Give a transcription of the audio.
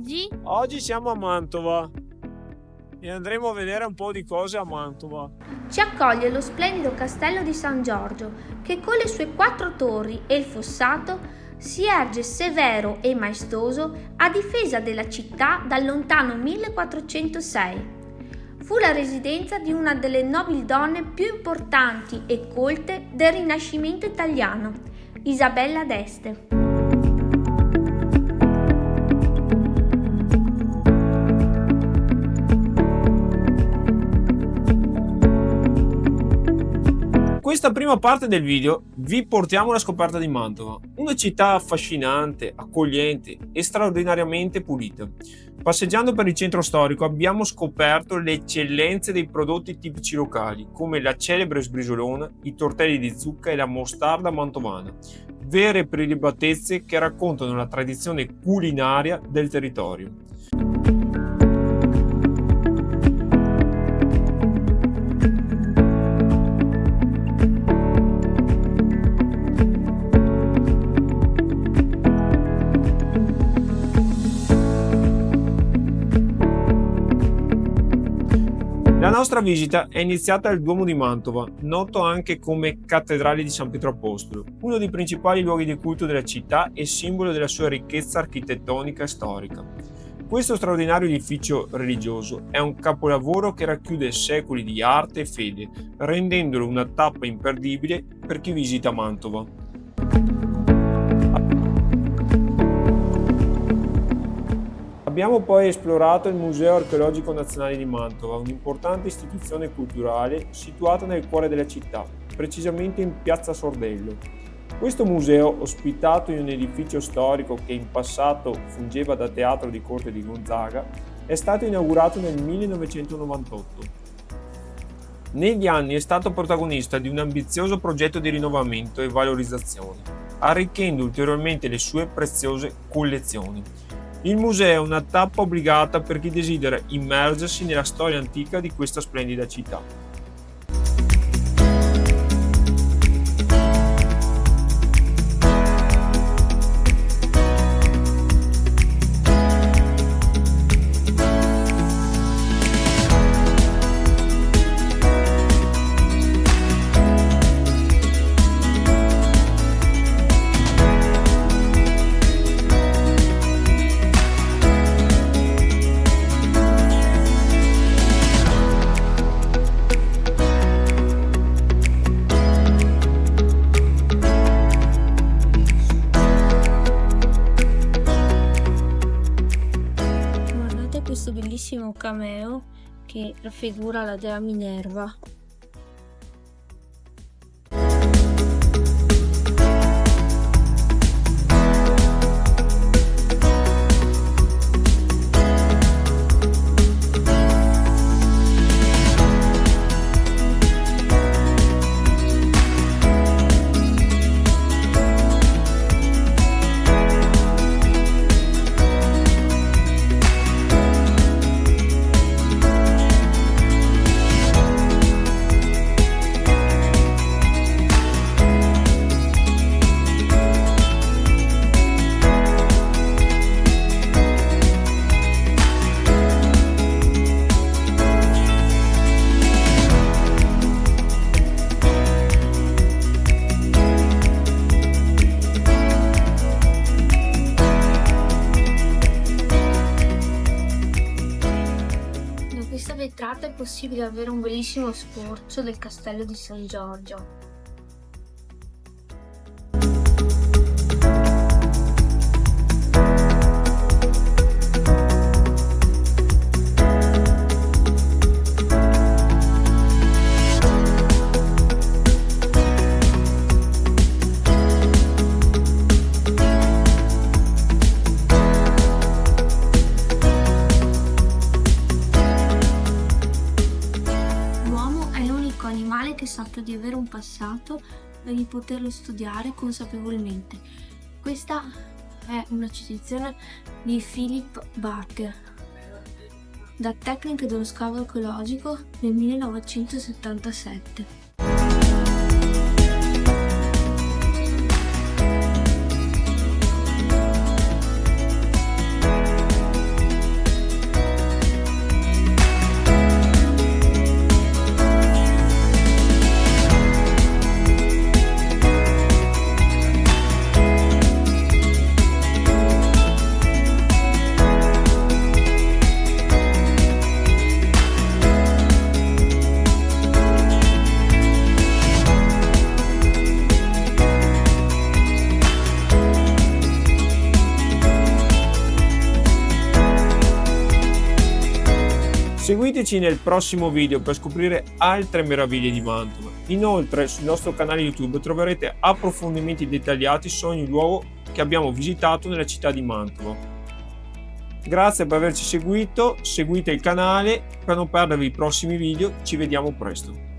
oggi? Oggi siamo a Mantova e andremo a vedere un po' di cose a Mantova. Ci accoglie lo splendido castello di San Giorgio, che con le sue 4 torri e il fossato si erge severo e maestoso a difesa della città dal lontano 1406. Fu la residenza di una delle nobili donne più importanti e colte del Rinascimento italiano, Isabella d'Este. In questa prima parte del video vi portiamo alla scoperta di Mantova, una città affascinante, accogliente e straordinariamente pulita. Passeggiando per il centro storico abbiamo scoperto le eccellenze dei prodotti tipici locali, come la celebre sbrisolona, i tortelli di zucca e la mostarda mantovana, vere prelibatezze che raccontano la tradizione culinaria del territorio. La nostra visita è iniziata al Duomo di Mantova, noto anche come Cattedrale di San Pietro Apostolo, uno dei principali luoghi di culto della città e simbolo della sua ricchezza architettonica e storica. Questo straordinario edificio religioso è un capolavoro che racchiude secoli di arte e fede, rendendolo una tappa imperdibile per chi visita Mantova. Abbiamo poi esplorato il Museo Archeologico Nazionale di Mantova, un'importante istituzione culturale situata nel cuore della città, precisamente in Piazza Sordello. Questo museo, ospitato in un edificio storico che in passato fungeva da teatro di corte di Gonzaga, è stato inaugurato nel 1998. Negli anni è stato protagonista di un ambizioso progetto di rinnovamento e valorizzazione, arricchendo ulteriormente le sue preziose collezioni. Il museo è una tappa obbligata per chi desidera immergersi nella storia antica di questa splendida città. Questo bellissimo cameo che raffigura la dea Minerva. Vetrata è possibile avere un bellissimo scorcio del castello di San Giorgio. Che sappia di avere un passato e di poterlo studiare consapevolmente. Questa è una citazione di Philip Barker da Tecniche dello scavo archeologico del 1977. Seguiteci nel prossimo video per scoprire altre meraviglie di Mantova. Inoltre sul nostro canale YouTube troverete approfondimenti dettagliati su ogni luogo che abbiamo visitato nella città di Mantova. Grazie per averci seguito, seguite il canale per non perdervi i prossimi video, ci vediamo presto.